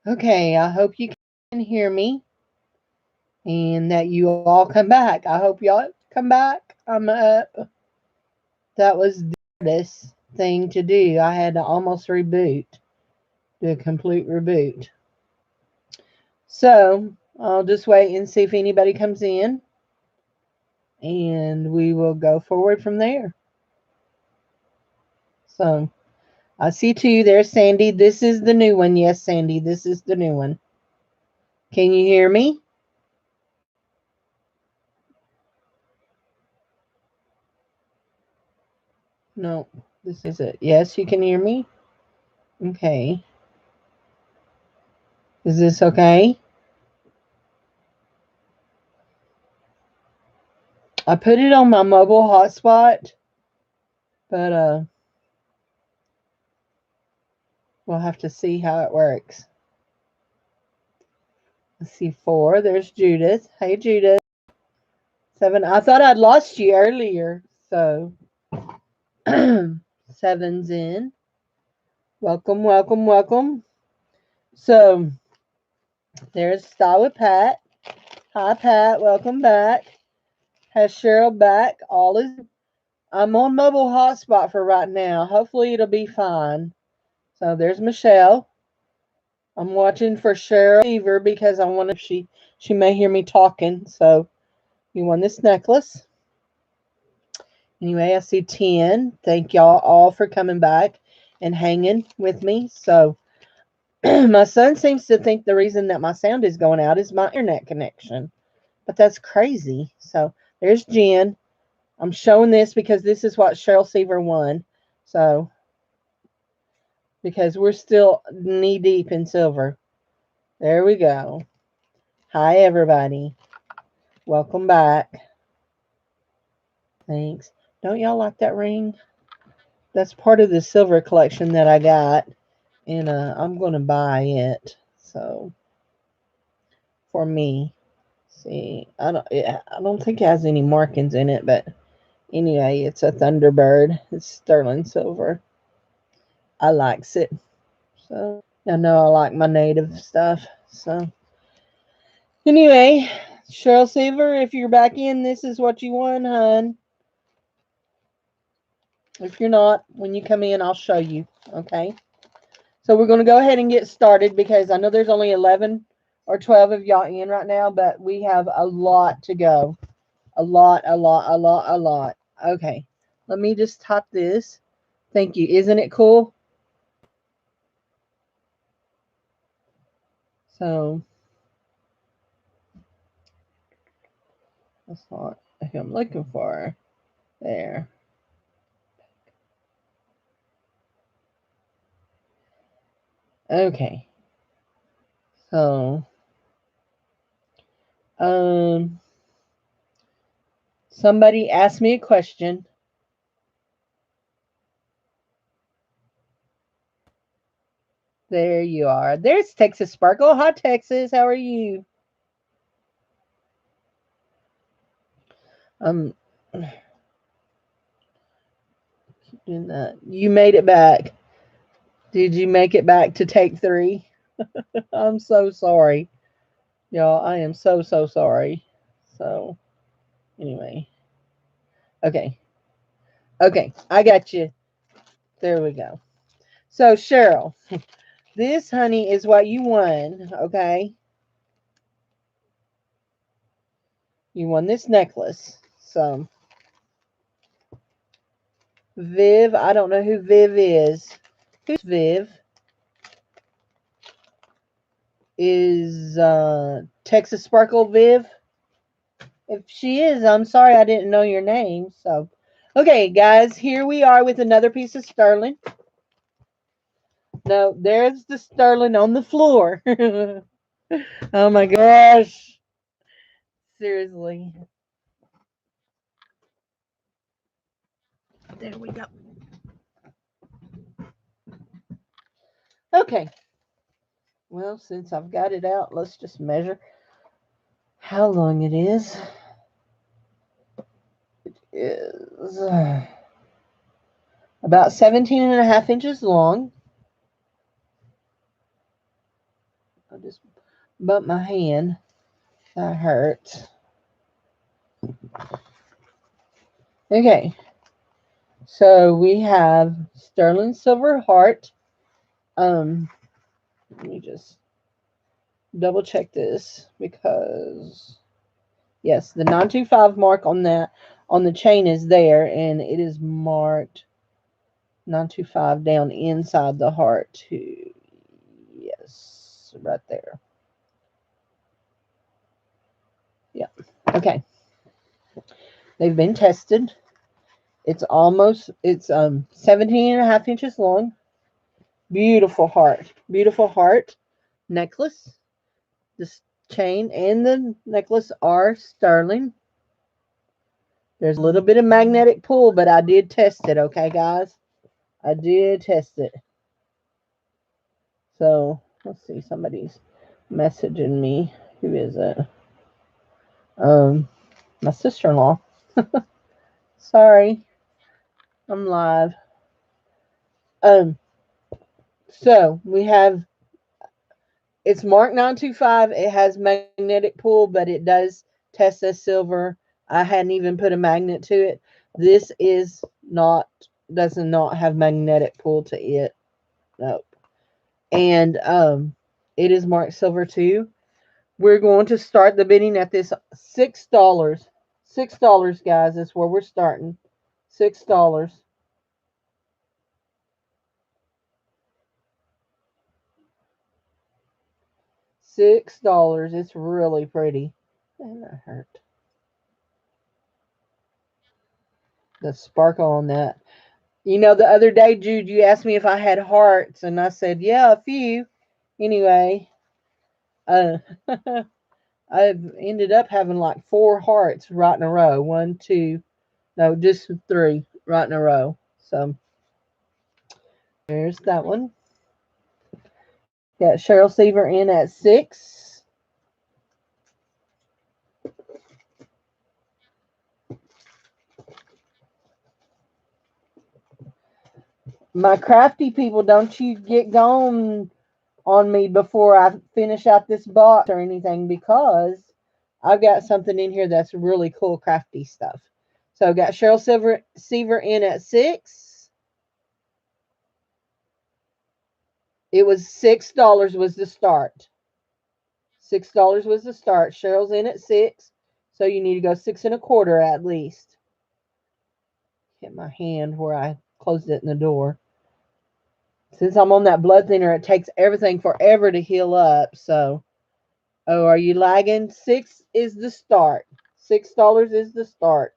Okay, I hope you can hear me and that you all come back. I hope y'all come back. I'm up. That was the hardest thing to do. I had to almost reboot, do a complete reboot. So I'll just wait and see if anybody comes in and we will go forward from there. So I see two there, Sandy. This is the new one. Yes, Sandy, this is the new one. Can you hear me? No, this is it. Yes, you can hear me? Okay. Is this okay? I put it on my mobile hotspot, but we'll have to see how it works. Let's see, 4. There's Judith. Hey, Judith. 7. I thought I'd lost you earlier, so 7's in. Welcome, welcome, welcome. So there's Style with Pat. Hi, Pat. Welcome back. Has Cheryl back? All is. I'm on mobile hotspot for right now. Hopefully it'll be fine. So there's Michelle. I'm watching for Cheryl Fever because I wonder if she may hear me talking. So you won this necklace. Anyway, I see 10. Thank y'all all for coming back and hanging with me. So my son seems to think the reason that my sound is going out is my internet connection. But that's crazy. So there's Jen. I'm showing this because this is what Cheryl Seaver won. So because we're still knee deep in silver. There we go. Hi, everybody. Welcome back. Thanks. Don't y'all like that ring? That's part of the silver collection that I got, and I'm going to buy it. So for me, see, I don't think it has any markings in it, but anyway, it's a Thunderbird. It's sterling silver. I likes it. So I know I like my native stuff. So anyway, Cheryl Seaver, if you're back in, this is what you won, hun. If you're not, when you come in, I'll show you. Okay. So we're going to go ahead and get started because I know there's only 11 or 12 of y'all in right now, but we have a lot to go. A lot, a lot, a lot, a lot. Okay. Let me just type this. Thank you. Isn't it cool? So that's not who I'm looking for. There. Okay. So, um, somebody asked me a question. There you are. There's Texas Sparkle. Hi, Texas. How are you? Um, doing that. You made it back. Did you make it back to take 3? I'm so sorry, y'all. I am so so sorry. So anyway, okay, okay, I got you. There we go. So Cheryl, this honey is what you won. Okay, you won this necklace. So Viv, I don't know who Viv is. Who's Viv? Is Texas Sparkle Viv? If she is, I'm sorry I didn't know your name. So, okay, guys, here we are with another piece of sterling. No, there's the sterling on the floor. Oh my gosh. Seriously. There we go. Okay. Well, since I've got it out, let's just measure how long it is. It is about 17 and a half inches long. I just bumped my hand. That hurts. Okay. So we have sterling silver heart. Let me just double check this because yes, the 925 mark on the chain is there, and it is marked 925 down inside the heart too. Yes, right there. Yeah. Okay. They've been tested. It's 17 and a half inches long. Beautiful heart. Beautiful heart necklace. This chain and the necklace are sterling. There's a little bit of magnetic pull, but I did test it, okay, guys? I did test it. So, let's see. Somebody's messaging me. Who is it? My sister-in-law. Sorry. I'm live. So, we have, it's marked 925. It has magnetic pull, but it does test as silver. I hadn't even put a magnet to it. This does not have magnetic pull to it. Nope. And it is marked silver too. We're going to start the bidding at this $6. $6, guys. That's where we're starting. $6. $6. It's really pretty. And that hurt. The sparkle on that. You know, the other day, Jude, you asked me if I had hearts, and I said, yeah, a few. Anyway, uh, I've ended up having like 4 hearts right in a row. 1, 2, no, just 3 right in a row. So there's that one. Got Cheryl Seaver in at 6. My crafty people, don't you get going on me before I finish out this box or anything, because I've got something in here that's really cool crafty stuff. So I got Cheryl Seaver in at 6. It was $6 was the start. $6 was the start. Cheryl's in at 6. So you need to go 6 and a quarter at least. Hit my hand where I closed it in the door. Since I'm on that blood thinner, it takes everything forever to heal up. So, oh, are you lagging? 6 is the start. $6 is the start.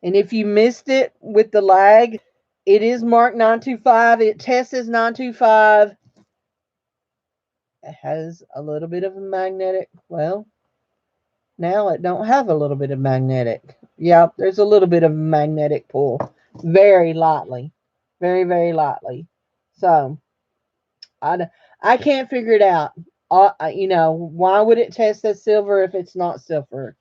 And if you missed it with the lag, it is marked 925. It tests as 925. It has a little bit of a magnetic. Well, now it don't have a little bit of magnetic. Yeah, there's a little bit of magnetic pull. Very lightly. Very, very lightly. So, I can't figure it out. Why would it test as silver if it's not silver?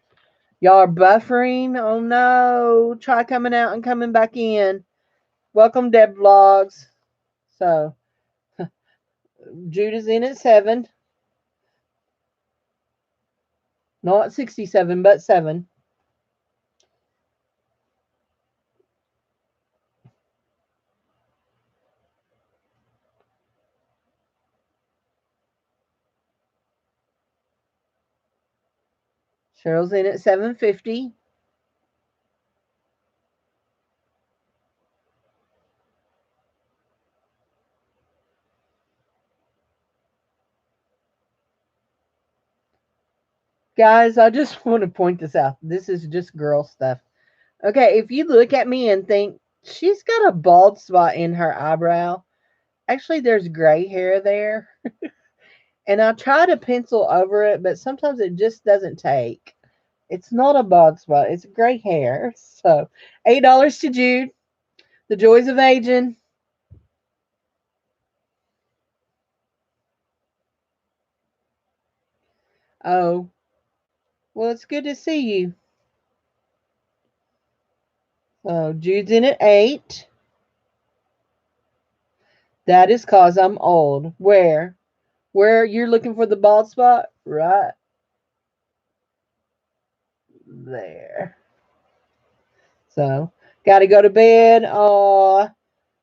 Y'all are buffering. Oh no. Try coming out and coming back in. Welcome, Deb Vlogs. So, Jude is in at 7. Not 67, but 7. Cheryl's in at 750. Guys, I just want to point this out. This is just girl stuff. Okay, if you look at me and think she's got a bald spot in her eyebrow, actually there's gray hair there. And I try to pencil over it, but sometimes it just doesn't take. It's not a bald spot, it's gray hair. So, $8 to Jude. The joys of aging. Oh, well, it's good to see you. Jude's in at 8. That is cause I'm old. Where? Where you're looking for the bald spot? Right there. So, got to go to bed. Oh,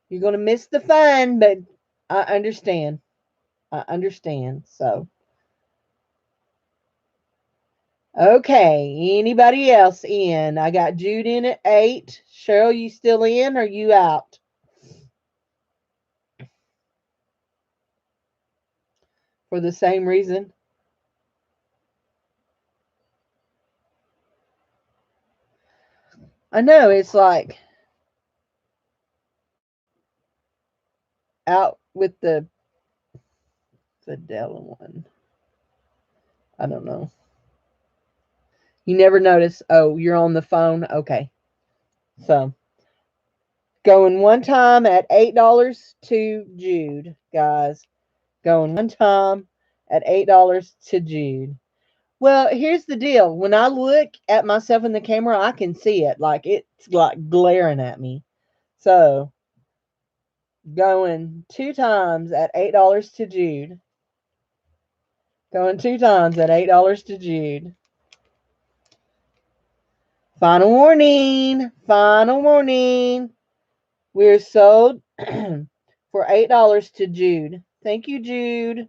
you're going to miss the fun, but I understand. I understand. So, okay. Anybody else in? I got Jude in at 8. Cheryl, you still in or you out? For the same reason? I know. It's like out with the Fidela one. I don't know. You never notice. Oh, you're on the phone. Okay. So going one time at $8 to Jude, guys. Going one time at $8 to Jude. Well, here's the deal. When I look at myself in the camera, I can see it. Like it's like glaring at me. So going two times at $8 to Jude. Going two times at $8 to Jude. Final warning. Final warning. We're sold for $8 to Jude. Thank you, Jude.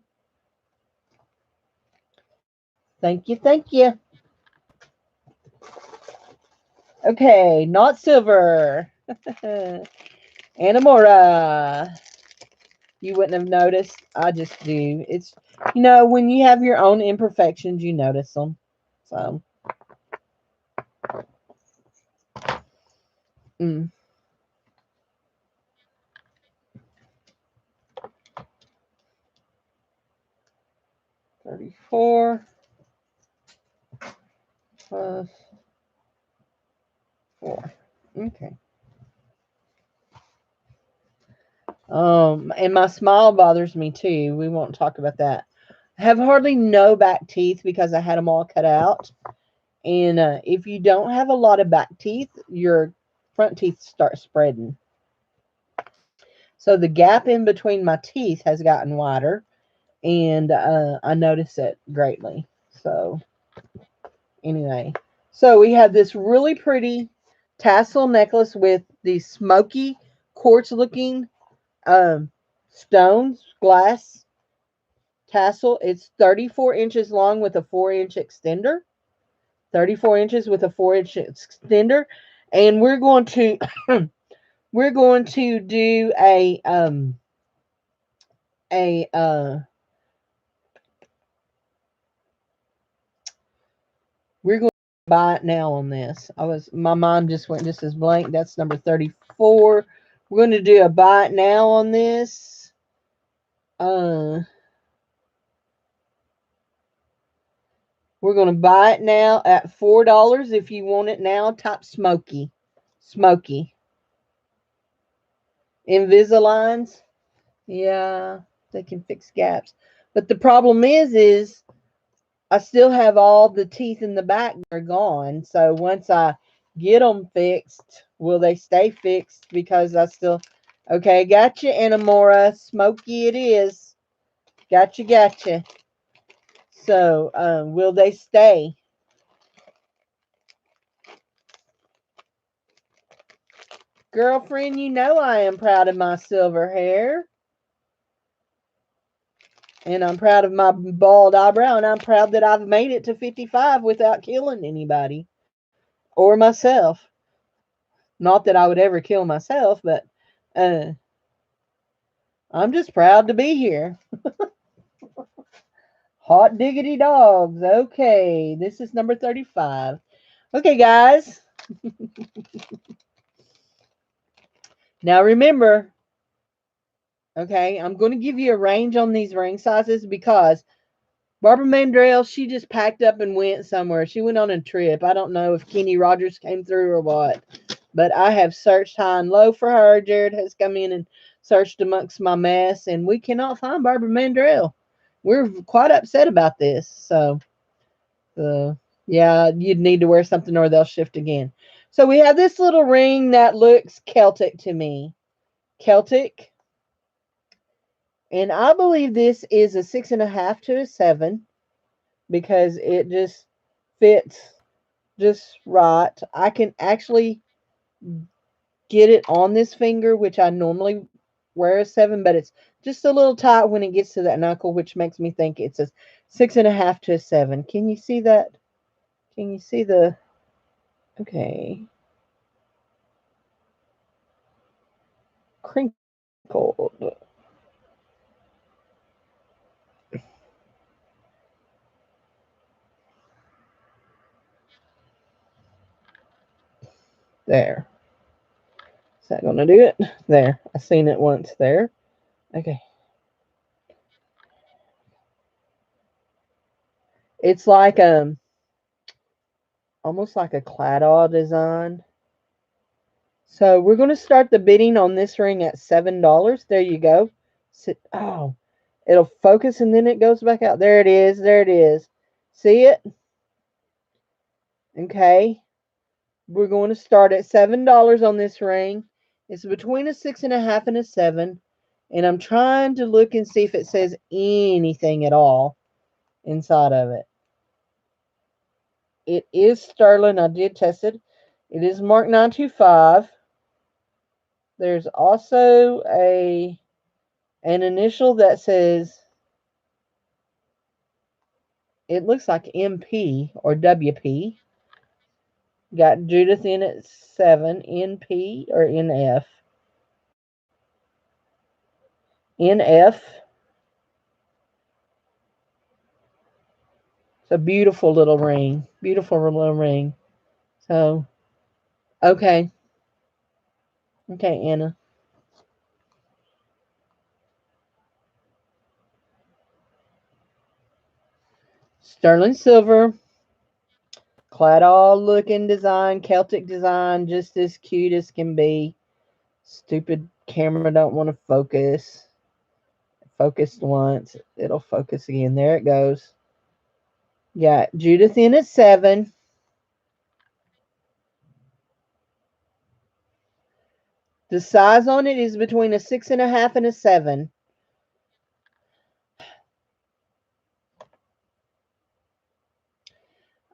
Thank you, thank you. Okay, not silver. Anamora. You wouldn't have noticed. I just do. It's, when you have your own imperfections, you notice them. So, 34 plus 4. Okay. And my smile bothers me too. We won't talk about that. I have hardly no back teeth because I had them all cut out. And if you don't have a lot of back teeth, your front teeth start spreading. So the gap in between my teeth has gotten wider, and I notice it greatly. So anyway, so we have this really pretty tassel necklace with these smoky quartz looking stones, glass tassel. It's 34 inches long with a 4-inch extender. 34 inches with a 4-inch extender. And we're going to do a we're going to buy it now on this. My mind just went just as blank. That's number 34. We're going to do a buy it now on this. We're going to buy it now at $4. If you want it now, type Smoky. Smoky. Invisaligns. Yeah, they can fix gaps. But the problem is I still have all the teeth in the back that are gone. So once I get them fixed, will they stay fixed? Because I still... Okay, gotcha, Anamora. Smoky it is. Gotcha, gotcha. So, will they stay? Girlfriend, you know I am proud of my silver hair. And I'm proud of my bald eyebrow. And I'm proud that I've made it to 55 without killing anybody. Or myself. Not that I would ever kill myself, but I'm just proud to be here. Hot diggity dogs. Okay, this is number 35. Okay, guys. Now remember, okay, I'm going to give you a range on these ring sizes because Barbara Mandrell, she just packed up and went somewhere. She went on a trip. I don't know if Kenny Rogers came through or what, but I have searched high and low for her. Jared has come in and searched amongst my mess, and we cannot find Barbara Mandrell. We're quite upset about this. So, yeah, you'd need to wear something or they'll shift again. So we have this little ring that looks Celtic to me. Celtic. And I believe this is a 6.5 to a 7 because it just fits just right. I can actually get it on this finger, which I normally wear a 7, but it's just a little tight when it gets to that knuckle, which makes me think it's a 6.5 to a 7. Can you see that? Can you see the... Okay. Crinkled. There. Is that going to do it? There. I seen it once there. Okay. It's like almost like a claddagh design. So we're going to start the bidding on this ring at $7. There you go. Oh, it'll focus and then it goes back out. There it is. There it is. See it? Okay. We're going to start at $7 on this ring. It's between a 6.5 and a 7. And I'm trying to look and see if it says anything at all inside of it. It is sterling. I did test it. It is marked 925. There's also an initial that says, it looks like MP or WP. Got Judith in at 7. NP or NF. NF. It's a beautiful little ring. Beautiful little ring. So, okay. Okay, Anna. Sterling silver. Claddagh looking design. Celtic design. Just as cute as can be. Stupid camera don't want to focus. Focused once. It'll focus again. There it goes. Got Judith in at 7. The size on it is between a 6.5 and a 7.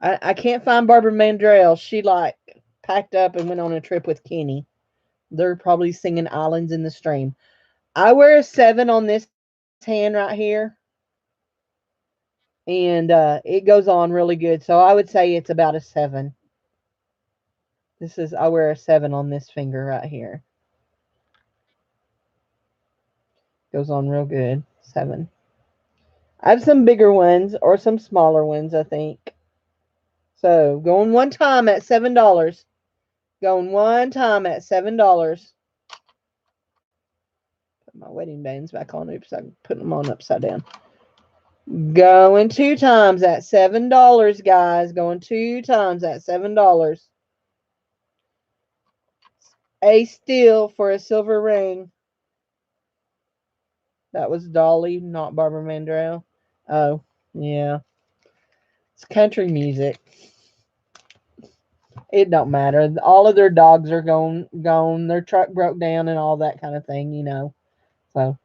I can't find Barbara Mandrell. She like packed up and went on a trip with Kenny. They're probably singing Islands in the Stream. I wear a 7 on this hand right here. And it goes on really good. So I would say it's about a 7. I wear a 7 on this finger right here. Goes on real good. 7. I have some bigger ones or some smaller ones, I think. So going one time at $7. Going one time at $7. Put my wedding bands back on. Oops, I'm putting them on upside down. Going 2 times at $7, guys. Going 2 times at $7. A steal for a silver ring. That was Dolly, not Barbara Mandrell. Oh, yeah. It's country music. It don't matter. All of their dogs are gone. Their truck broke down and all that kind of thing, you know. So,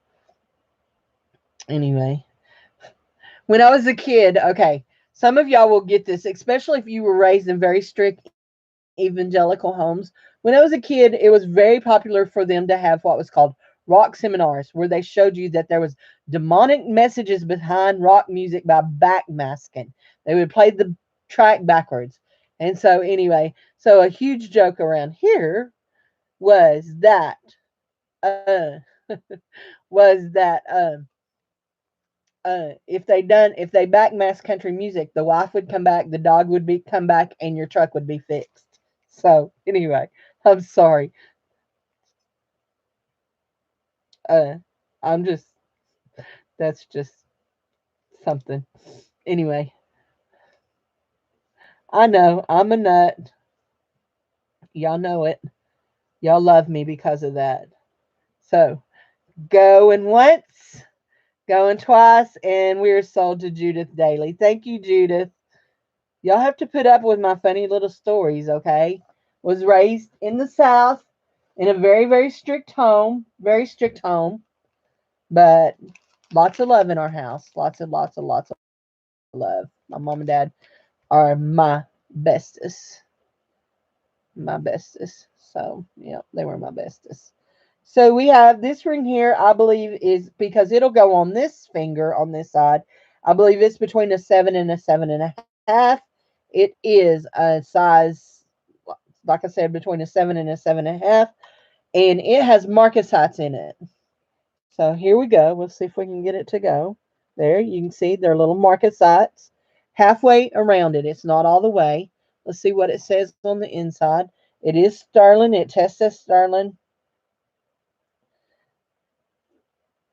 anyway. When I was a kid, okay, some of y'all will get this, especially if you were raised in very strict evangelical homes. When I was a kid, it was very popular for them to have what was called rock seminars, where they showed you that there was demonic messages behind rock music by backmasking. They would play the track backwards. And so anyway, so a huge joke around here was that uh was that if they backmask country music, the wife would come back, the dog would be come back, and your truck would be fixed. So anyway, I'm sorry. Uh, I'm just that's just something. Anyway, I know I'm a nut. Y'all know it. Y'all love me because of that. So going once, going twice, and we're sold to Judith Daly. Thank you, Judith. Y'all have to put up with my funny little stories, okay? Was raised in the South in a very, very strict home. Very strict home. But Lots of love in our house. Lots of love. My mom and dad are my bestest. My bestest. So, yeah, they were my bestest. So we have this ring here, I believe, is because it'll go on this finger on this side. I believe it's between a 7 and a 7.5. It is a size, like I said, between a 7 and a 7.5. And it has marcasites in it. So here we go. We'll see if we can get it to go. There, you can see they're little marcasites halfway around it. It's not all the way. Let's see what it says on the inside. It is sterling. It tests as sterling.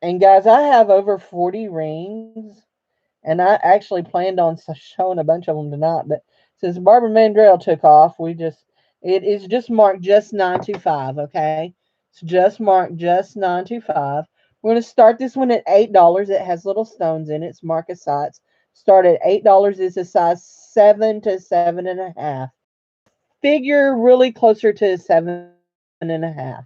And guys, I have over 40 rings, and I actually planned on showing a bunch of them tonight, but since Barbara Mandrell took off, it is just marked just 925, okay? It's just marked just 925. We're going to start this one at $8. It has little stones in it. It's marcasites. Start at $8. It's a size 7 to 7.5. Figure really closer to 7.5.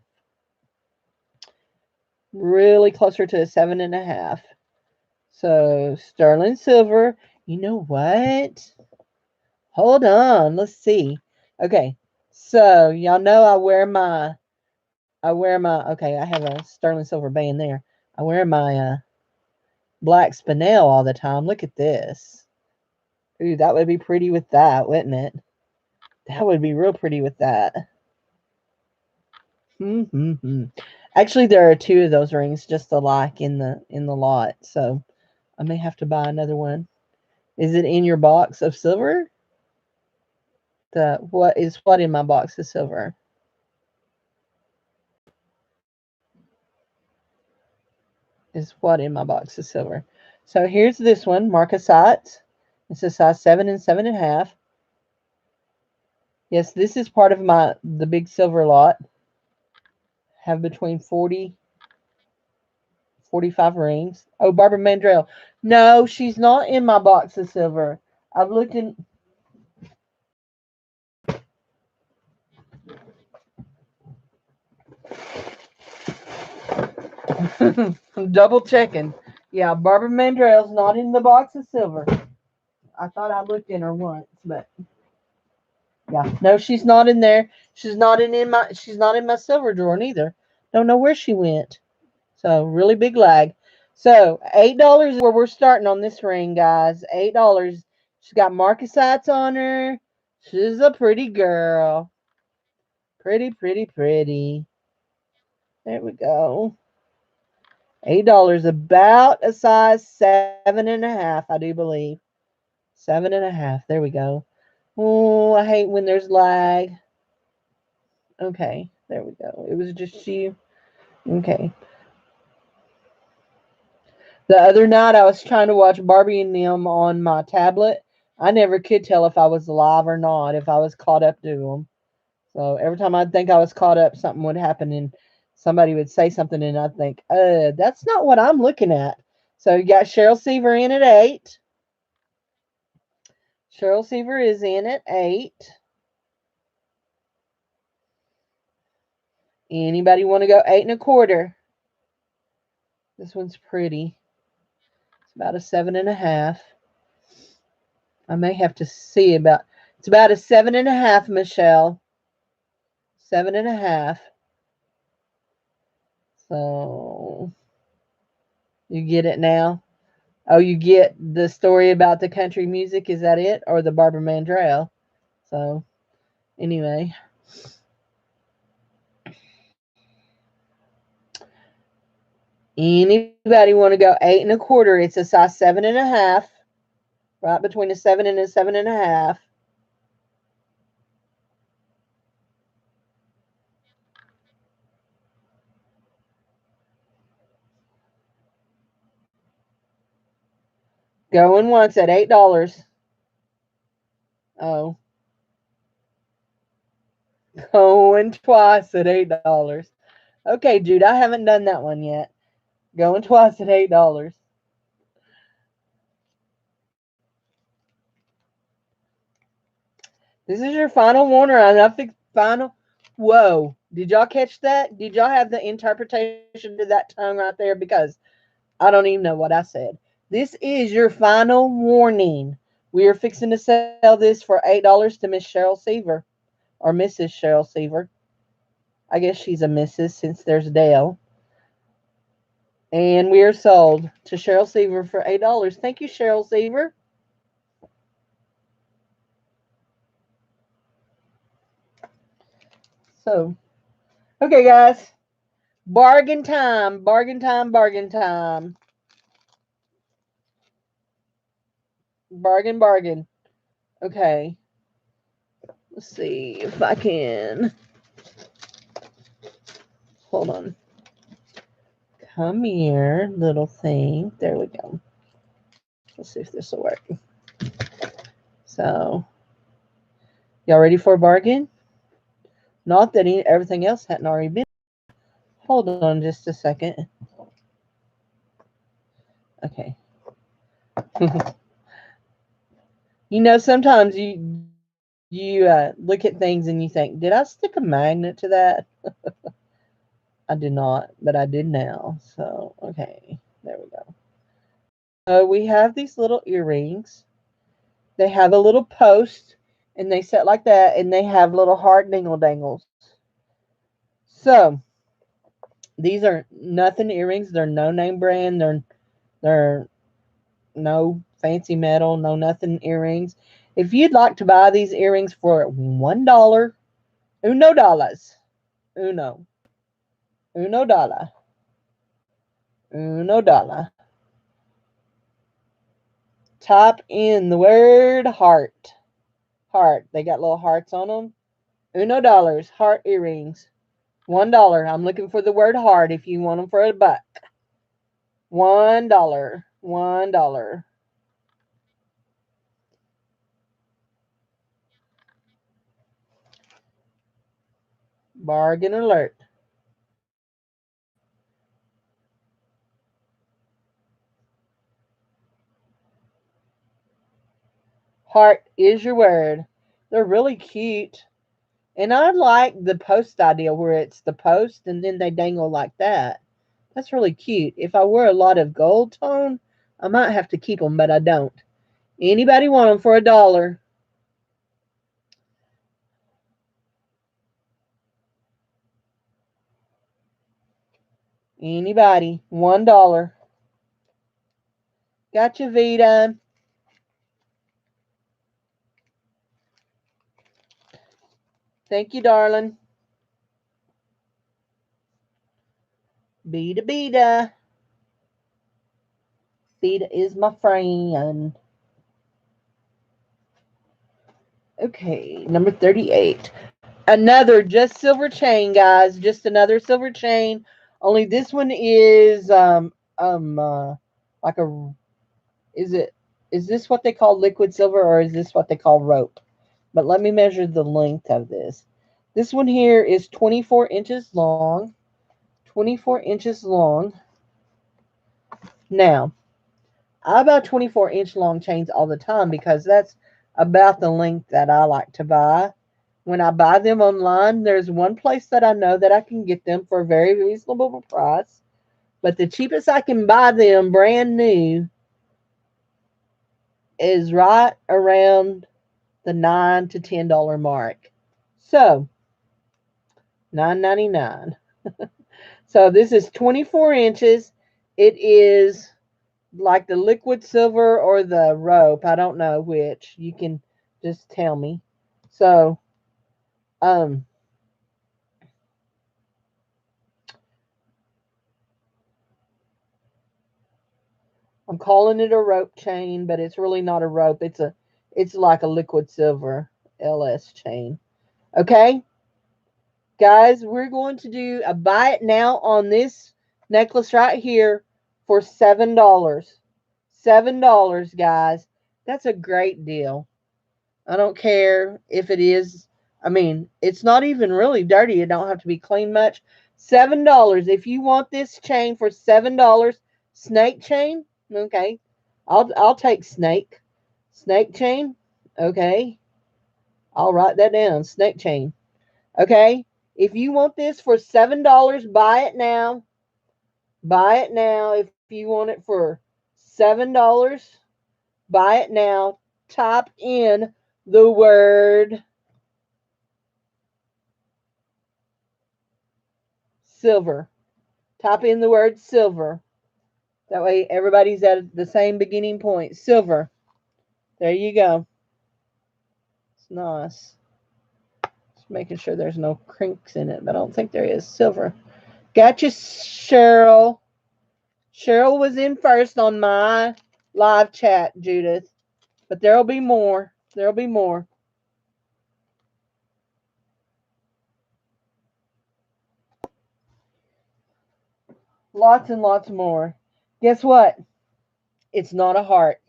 Really closer to 7.5. So sterling silver. You know what? Hold on. Let's see. Okay. So y'all know okay, I have a sterling silver band there. I wear my black spinel all the time. Look at this. Ooh, that would be pretty with that, wouldn't it? That would be real pretty with that. Actually, there are two of those rings just alike in the lot, so I may have to buy another one. Is it in your box of silver? What in my box of silver? Is what in my box of silver? So here's this one, marcasite. It's a size 7 and 7.5. Yes, this is part of the big silver lot. Have between 40, 45 rings. Oh, Barbara Mandrell. No, she's not in my box of silver. I've looked in. I'm double checking. Yeah, Barbara Mandrell's not in the box of silver. I thought I looked in her once, but yeah, no, she's not in there. She's not in my silver drawer neither. Don't know where she went. So really big lag. So $8 is where we're starting on this ring, guys. $8. She's got marcasites on her. She's a pretty girl. Pretty, pretty, pretty. There we go. $8, about a size 7.5, I do believe. 7.5. There we go. Oh, I hate when there's lag. Okay, there we go. It was just you. Okay. The other night I was trying to watch Barbie and them on my tablet. I never could tell if I was live or not, if I was caught up to them. So every time I'd think I was caught up, something would happen and somebody would say something and I'd think, that's not what I'm looking at. So you got Cheryl Seaver in at 8. Cheryl Seaver is in at 8. Anybody want to go 8.25? This one's pretty. It's about a 7.5. I may have to see it's about a 7.5, Michelle. 7.5. So you get it now? Oh, you get the story about the country music? Is that it? Or the Barbara Mandrell? So anyway. Anybody want to go 8.25? It's a size 7.5. Right between a 7 and a 7.5. Going once at $8. Oh. Going twice at $8. Okay, Jude, I haven't done that one yet. Going twice at $8. This is your final warner. I think final. Whoa! Did y'all catch that? Did y'all have the interpretation to that tongue right there? Because I don't even know what I said. This is your final warning. We are fixing to sell this for $8 to Miss Cheryl Seaver or Mrs. Cheryl Seaver. I guess she's a Mrs. since there's Dale. And we are sold to Cheryl Seaver for $8. Thank you, Cheryl Seaver. So, okay, guys. Bargain time. Bargain time. Bargain time. Bargain, bargain. Okay. Let's see if I can. Hold on. Come here, little thing. There we go. Let's see if this will work. So, y'all ready for a bargain? Not that everything else hadn't already been. Hold on just a second. Okay. You know, sometimes you look at things and you think, did I stick a magnet to that? I did not, but I did now. So, okay. There we go. So we have these little earrings. They have a little post and they set like that and they have little heart dingle dangles. So these are nothing earrings. They're no name brand. They're no fancy metal, no nothing earrings. If you'd like to buy these earrings for $1, uno dollars, uno, uno dollar, uno dollar. Type in the word heart. Heart. They got little hearts on them. Uno dollars, heart earrings. $1. I'm looking for the word heart if you want them for a buck. $1. $1. Bargain alert. Heart is your word. They're really cute. And I like the post idea where it's the post and then they dangle like that. That's really cute. If I wear a lot of gold tone, I might have to keep them, but I don't. Anybody want them for $1? Anybody? $1. Gotcha, Vita. Thank you, darling. Beta, beta. Beta is my friend. Okay, number 38. Another just silver chain, guys. Just another silver chain. Only this one is like a is this what they call liquid silver or is this what they call rope? But let me measure the length of this. This one here is 24 inches long. 24 inches long. Now, I buy 24-inch long chains all the time because that's about the length that I like to buy. When I buy them online, there's one place that I know that I can get them for a very reasonable price. But the cheapest I can buy them brand new is right around the $9 to $10 mark. So, $9.99. So this is 24 inches. It is like the liquid silver or the rope. I don't know which. You can just tell me. So, um, I'm calling it a rope chain, but it's really not a rope. It's like a liquid silver LS chain. Okay, guys, we're going to do a buy it now on this necklace right here for $7. $7, guys. That's a great deal. I don't care if it is. I mean, it's not even really dirty. It don't have to be cleaned much. $7. If you want this chain for $7, snake chain. Okay, I'll take snake. Snake chain. Okay, I'll write that down. Snake chain. Okay, if you want this for $7, buy it now. Buy it now if you want it for $7. Buy it now. Type in the word silver. Type in the word silver. That way everybody's at the same beginning point. Silver. There you go. It's nice. Just making sure there's no crinks in it, but I don't think there is. Silver. Gotcha, Cheryl. Cheryl was in first on my live chat, Judith. But there'll be more. There'll be more. Lots and lots more. Guess what? It's not a heart.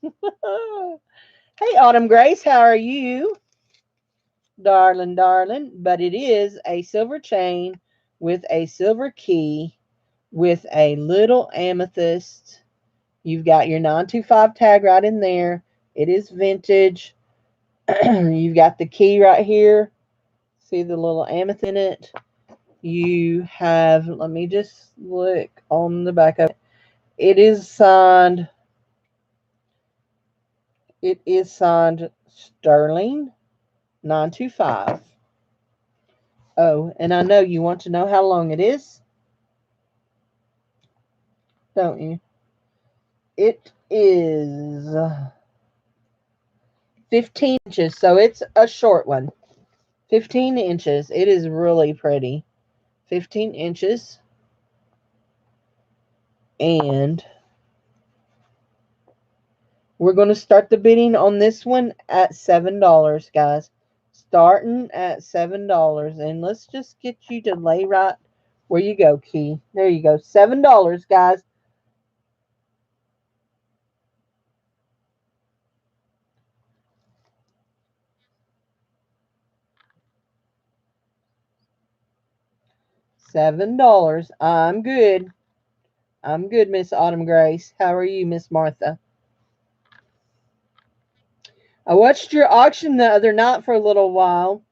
Hey, Autumn Grace, how are you? Darling, darling. But it is a silver chain with a silver key with a little amethyst. You've got your 925 tag right in there. It is vintage. You've got the key right here. See the little amethyst in it? You have, let me just look on the back of it. It is signed Sterling 925. Oh, and I know you want to know how long it is, don't you? It is 15 inches, so it's a short one. 15 inches. It is really pretty. 15 inches. And we're going to start the bidding on this one at $7, guys. Starting at $7. And let's just get you to lay right where you go, Key. There you go. $7, guys. $7. I'm good. I'm good, Miss Autumn Grace. How are you, Miss Martha? I watched your auction the other night for a little while,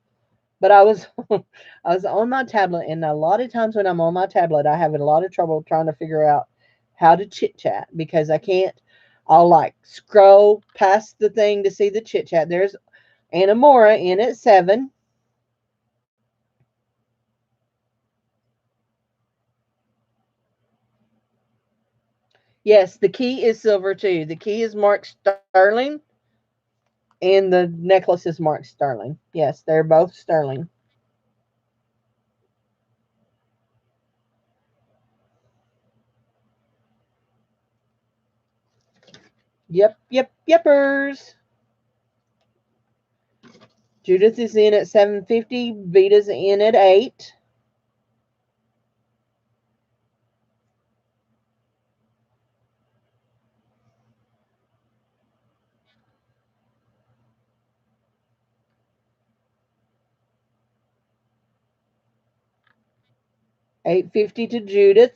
but I was I was on my tablet, and a lot of times when I'm on my tablet, I have a lot of trouble trying to figure out how to chit chat because I can't. I'll like scroll past the thing to see the chit chat. There's Anna Mora in at 7. Yes, the key is silver too. The key is marked sterling, and the necklace is marked sterling. Yes, they're both sterling. Yep, yep, yepers. Judith is in at 750. Vita's in at 8. 850 to Judith.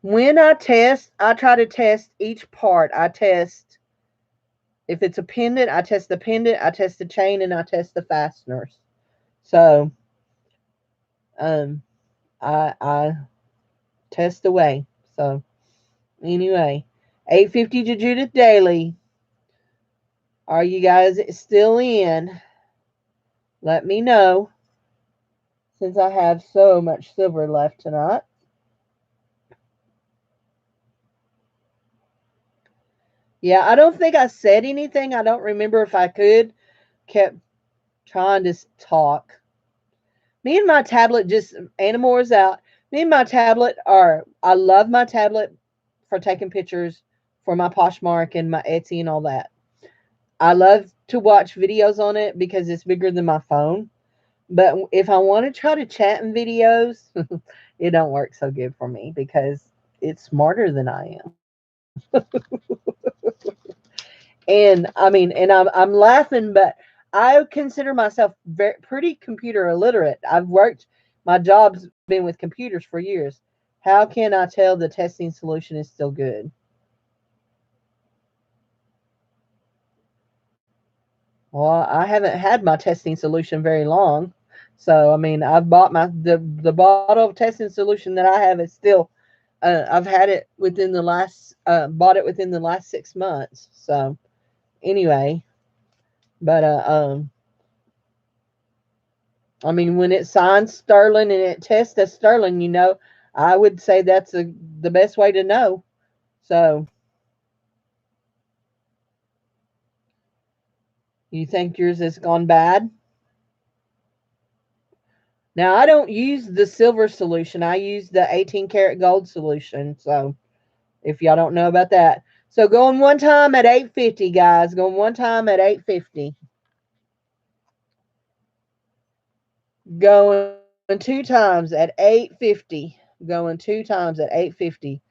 When I test, I try to test each part. I test if it's a pendant, I test the pendant, I test the chain, and I test the fasteners. So um I test away. So anyway, 850 to Judith Daly. Are you guys still in? Let me know since I have so much silver left tonight. Yeah, I don't think I said anything. I don't remember if I could. Kept trying to talk. Me and my tablet just Animor's out. Me and my tablet are I love my tablet for taking pictures for my Poshmark and my Etsy and all that. I love to watch videos on it because it's bigger than my phone. But if I want to try to chat in videos, it don't work so good for me because it's smarter than I am. And I mean, and I'm laughing, but I consider myself pretty computer illiterate. I've worked, my job's been with computers for years. How can I tell the testing solution is still good? Well, I haven't had my testing solution very long. So, I mean, I've bought the bottle of testing solution that I have is still I've had it within the last, bought it within the last 6 months. So anyway, but I mean, when it signs sterling and it tests as sterling, I would say that's the best way to know. So, you think yours has gone bad? Now, I don't use the silver solution. I use the 18 karat gold solution. So, if y'all don't know about that. So, going one time at 850, guys. Going one time at 850. Going two times at 850. Going two times at 850.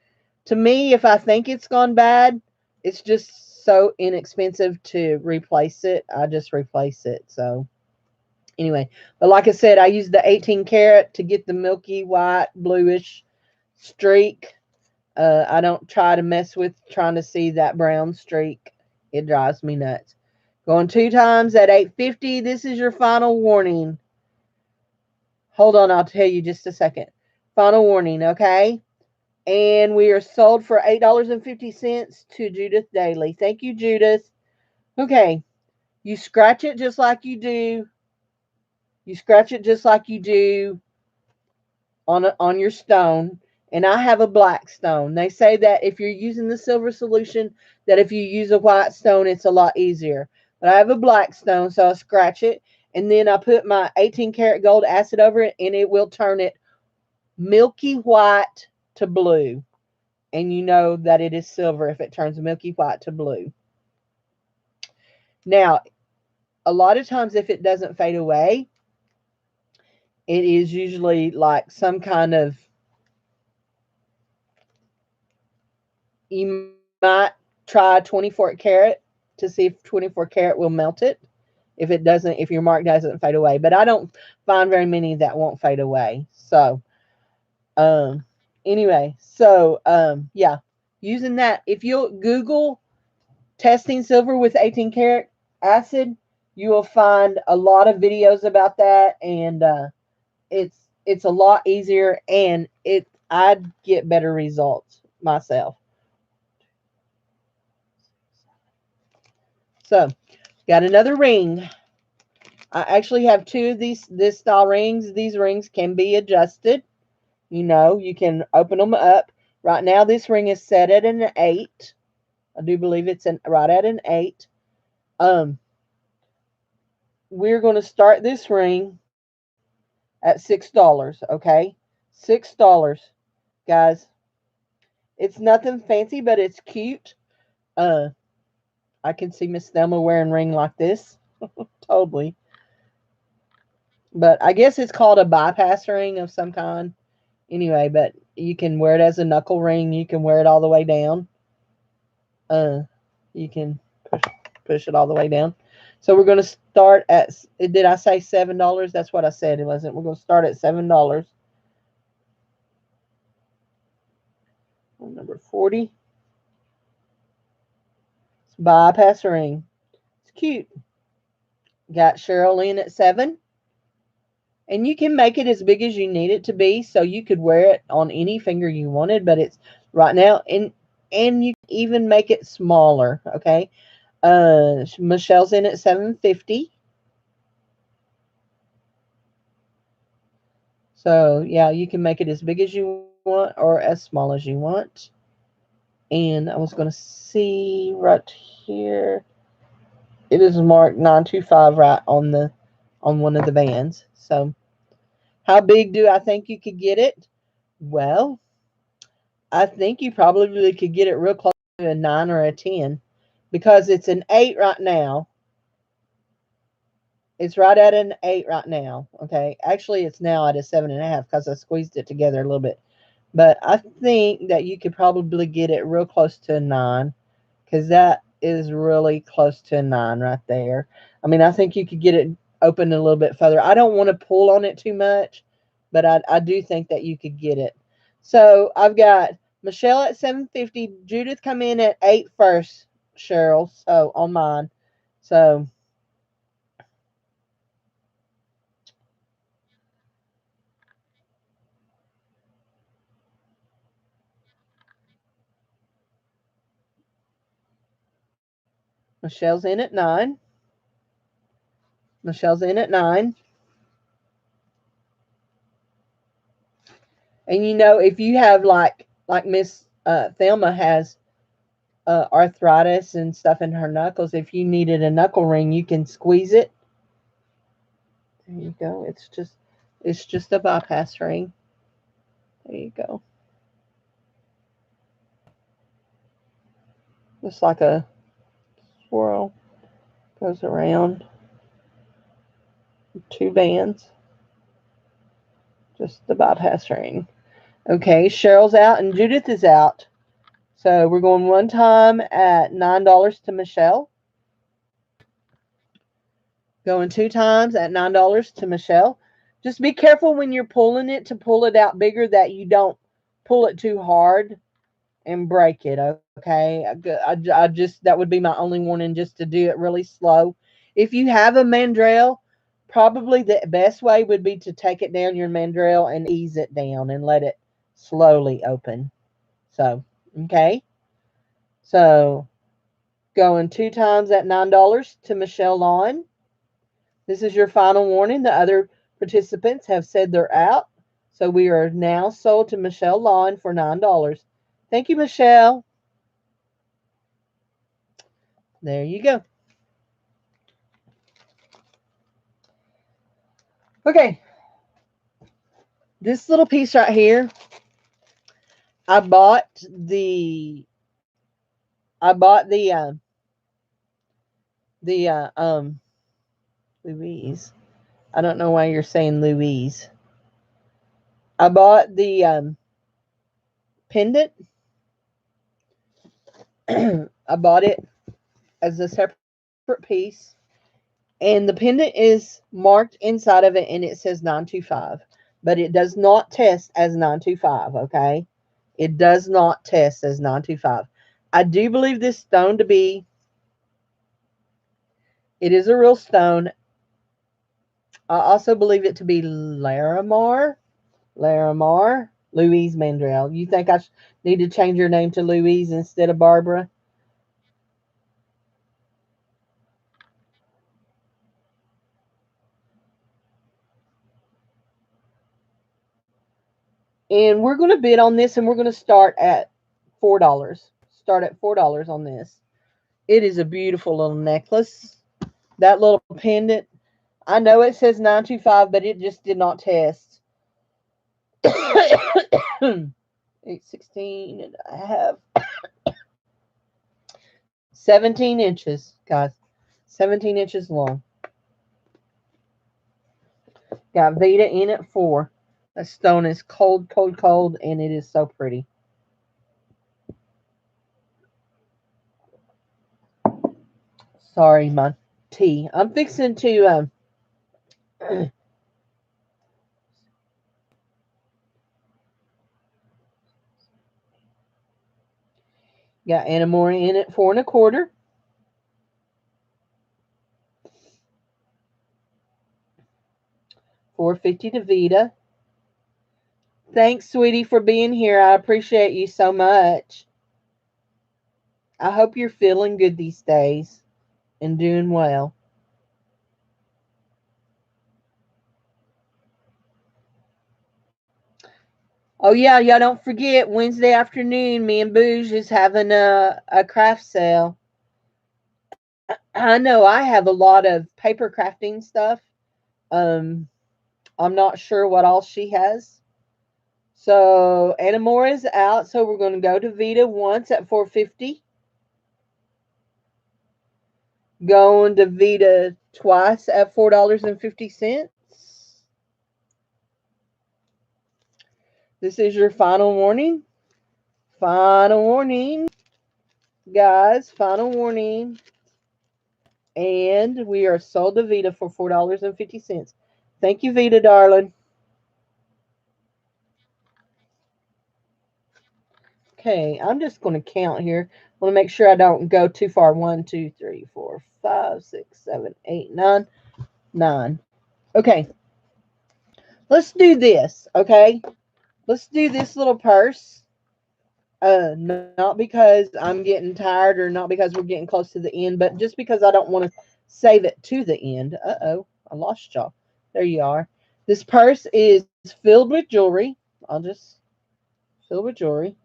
To me, if I think it's gone bad, it's just so inexpensive to replace it. I just replace it. So anyway, but like I said, I use the 18 karat to get the milky white bluish streak. I don't try to mess with trying to see that brown streak. It drives me nuts. Going two times at 850. This is your final warning. Hold on, I'll tell you just a second. Final warning, okay? And we are sold for $8.50 to Judith Daly. Thank you, Judith. Okay, you scratch it just like you do. You scratch it just like you do on your stone. And I have a black stone. They say that if you're using the silver solution, that if you use a white stone, it's a lot easier. But I have a black stone, so I scratch it. And then I put my 18 karat gold acid over it, and it will turn it milky white to blue. And you know that it is silver if it turns milky white to blue. Now, a lot of times if it doesn't fade away, it is usually like some kind of, you might try 24 karat to see if 24 karat will melt it. If it doesn't, if your mark doesn't fade away. But I don't find very many that won't fade away. So, um, anyway, so, yeah, using that, if you'll Google testing silver with 18 karat acid, you will find a lot of videos about that, and it's a lot easier, and I'd get better results myself. So, got another ring. I actually have two of this style rings. These rings can be adjusted. You can open them up. Right now, this ring is set at an 8. I do believe it's right at an 8. Um, we're going to start this ring at $6, okay? $6, guys. It's nothing fancy, but it's cute. Uh, I can see Miss Thelma wearing a ring like this. Totally. But I guess it's called a bypass ring of some kind. Anyway, but you can wear it as a knuckle ring. You can wear it all the way down. You can push it all the way down. So we're going to start at, did I say $7? That's what I said. It wasn't. We're going to start at $7. Number 40. It's bypass ring. It's cute. Got Cheryl in at 7. And you can make it as big as you need it to be, so you could wear it on any finger you wanted, but it's right now, and you can even make it smaller, okay? Michelle's in at 750. So, yeah, you can make it as big as you want or as small as you want. And I was going to see right here. It is marked 925 right on one of the bands. So, how big do I think you could get it? Well, I think you probably could get it real close to a 9 or a 10, because it's an 8 right now. It's right at an 8 right now. Okay. Actually, it's now at a 7.5 because I squeezed it together a little bit. But I think that you could probably get it real close to a 9, because that is really close to a 9 right there. I mean, I think you could get it open a little bit further. I don't want to pull on it too much, but I do think that you could get it. So I've got Michelle at 750. Judith come in at 8 first, Cheryl. So on mine. So Michelle's in at 9. Michelle's in at 9. And you know, if you have like Miss Thelma has arthritis and stuff in her knuckles, if you needed a knuckle ring, you can squeeze it. There you go. It's just a bypass ring. There you go. Just like a swirl goes around. 2 bands. Just the bypass ring. Okay, Cheryl's out and Judith is out. So we're going one time at $9 to Michelle. Going 2 times at $9 to Michelle. Just be careful when you're pulling it to pull it out bigger that you don't pull it too hard and break it, okay? I just, that would be my only warning, just to do it really slow. If you have a mandrel, probably the best way would be to take it down your mandrel and ease it down and let it slowly open. So, okay? So, going 2 times at $9 to Michelle Lawn. This is your final warning. The other participants have said they're out. So we are now sold to Michelle Lawn for $9. Thank you, Michelle. There you go. Okay. This little piece right here, I bought the Louise. I don't know why you're saying Louise. I bought the pendant. I bought it as a separate piece. And the pendant is marked inside of it and it says 925. But it does not test as 925, okay? It does not test as 925. I do believe this stone to be, it is a real stone. I also believe it to be Larimar, Louise Mandrell. You think I need to change your name to Louise instead of Barbara? And we're going to bid on this, and we're going to start at $4. Start at $4 on this. It is a beautiful little necklace. That little pendant, I know it says 925, but it just did not test. 816 and I have 17 inches, guys. 17 inches long. Got Vita in at 4. That stone is cold, cold, cold, and it is so pretty. Sorry, my tea. I'm fixing to got Anamora in at 4 1/4. $4.50 to Vita. Thanks, sweetie, for being here. I appreciate you so much. I hope you're feeling good these days and doing well. Oh, yeah, y'all don't forget, Wednesday afternoon, me and Booge is having a craft sale. I know I have a lot of paper crafting stuff. I'm not sure what all she has. So Anamora is out, so we're going to go to Vita once at $4.50. Going to Vita twice at $4.50. This is your final warning. Final warning, guys. Final warning. And we are sold to Vita for $4.50. Thank you, Vita, darling. Okay, I'm just going to count here. I want to make sure I don't go too far. 1, 2, 3, 4, 5, 6, 7, 8, 9. 9. Okay. Let's do this, okay? Let's do this little purse. Not because I'm getting tired or not because we're getting close to the end, but just because I don't want to save it to the end. Uh-oh, I lost y'all. There you are. This purse is filled with jewelry. I'll just fill with jewelry.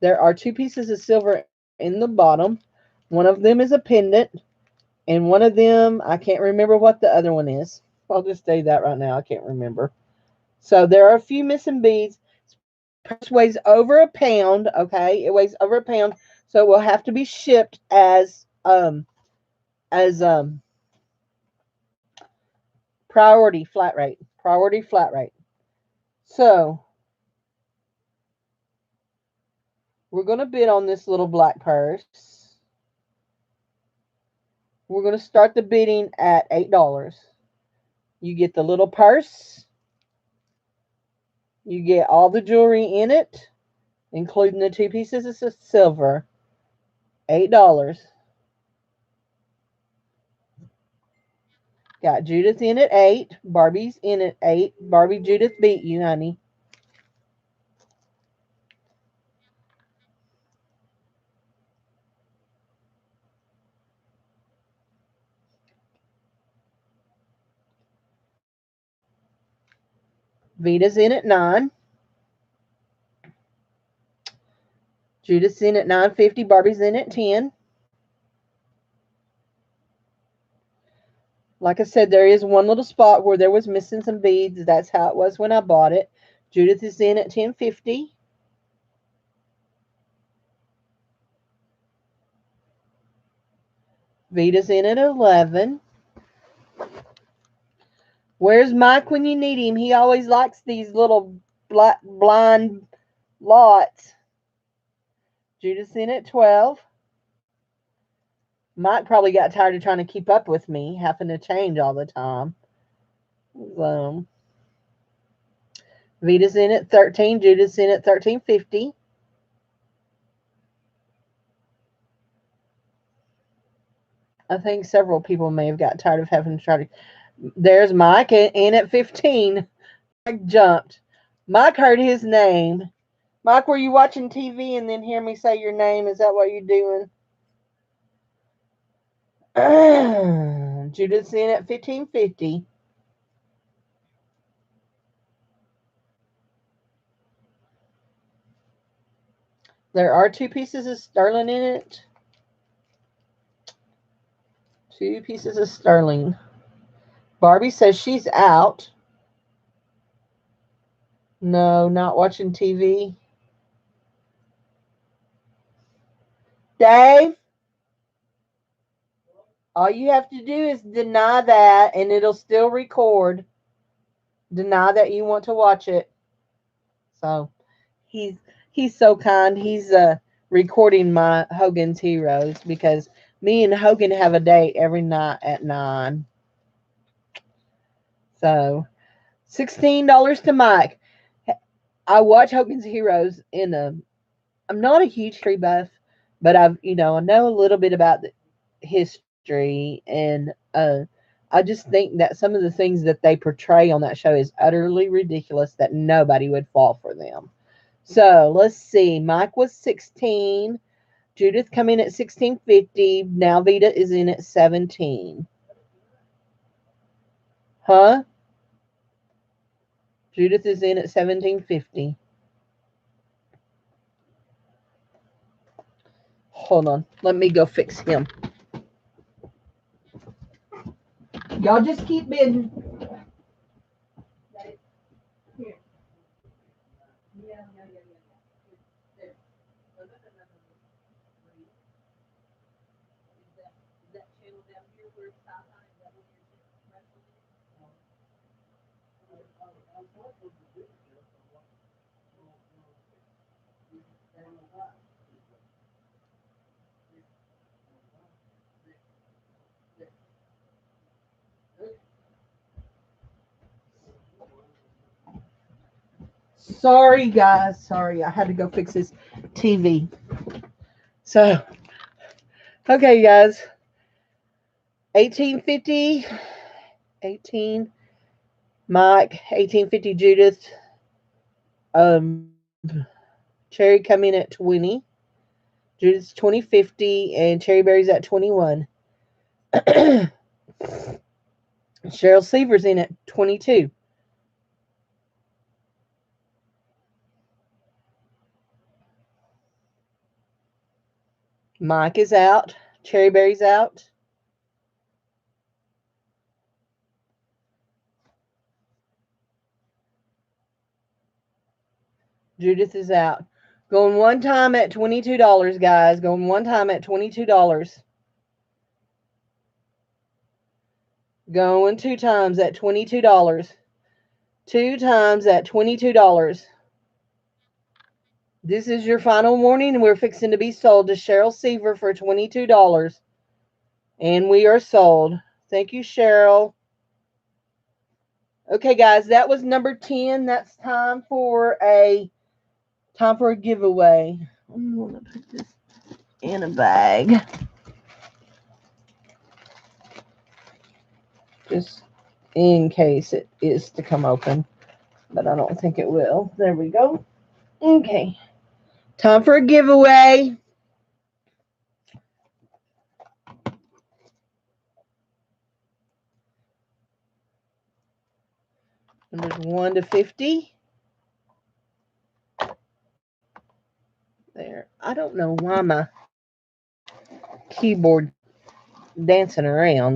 There are two pieces of silver in the bottom. One of them is a pendant, and one of them, I can't remember what the other one is. I'll just say that right now. I can't remember. So there are a few missing beads. Purse weighs over a pound. Okay, it weighs over a pound, so it will have to be shipped as priority flat rate. Priority flat rate. So we're gonna bid on this little black purse. We're gonna start the bidding at $8. You get the little purse. You get all the jewelry in it, including the two pieces of silver. $8. Got Judith in at 8. Barbie's in at 8. Barbie, Judith beat you, honey. Vita's in at 9. Judith's in at 9.50. Barbie's in at 10. Like I said, there is one little spot where there was missing some beads. That's how it was when I bought it. Judith is in at 10.50. Vita's in at 11. Where's Mike when you need him? He always likes these little blind lots. Judith's in at 12. Mike probably got tired of trying to keep up with me, having to change all the time. Vita's in at 13. Judith's in at 13.50. I think several people may have got tired of having to try to. There's Mike in at 15. Mike jumped. Mike heard his name. Mike, were you watching TV and then hear me say your name? Is that what you're doing? Judith's in at 15.50. There are two pieces of sterling in it. Two pieces of sterling. Barbie says she's out. No, not watching TV. Dave, all you have to do is deny that and it'll still record. Deny that you want to watch it. So he's he's so kind. He's recording my Hogan's Heroes because me and Hogan have a date every night at 9. So $16 to Mike. I watch Hogan's Heroes in a. I'm not a huge history buff, but I know a little bit about the history, and I just think that some of the things that they portray on that show is utterly ridiculous. That nobody would fall for them. So let's see. Mike was 16. Judith come in at 16.50. Now Vita is in at 17. Huh? Judith is in at 17.50. Hold on. Let me go fix him. Y'all just keep bidding. Here. Yeah. There. No. Is that channel down here where it's sci-fi? Is that what you're Sorry, guys. Sorry, I had to go fix this TV. So, okay, guys. 1850, 18 Mike, 1850 Judith. Um, Cherry coming at 20. Judith's 20.50, and Cherry Berry's at 21. Cheryl Seaver's in at 22. Mike is out. Cherry Berry's out. Judith is out. Going one time at $22, guys. Going one time at $22. Going two times at $22. Two times at $22. This is your final warning, and we're fixing to be sold to Cheryl Seaver for $22. And we are sold. Thank you, Cheryl. Okay, guys, that was number 10. That's time for a giveaway. I'm going to put this in a bag. Just in case it is to come open. But I don't think it will. There we go. Okay. Time for a giveaway. Numbers 1 to 50. There. I don't know why my keyboard dancing around.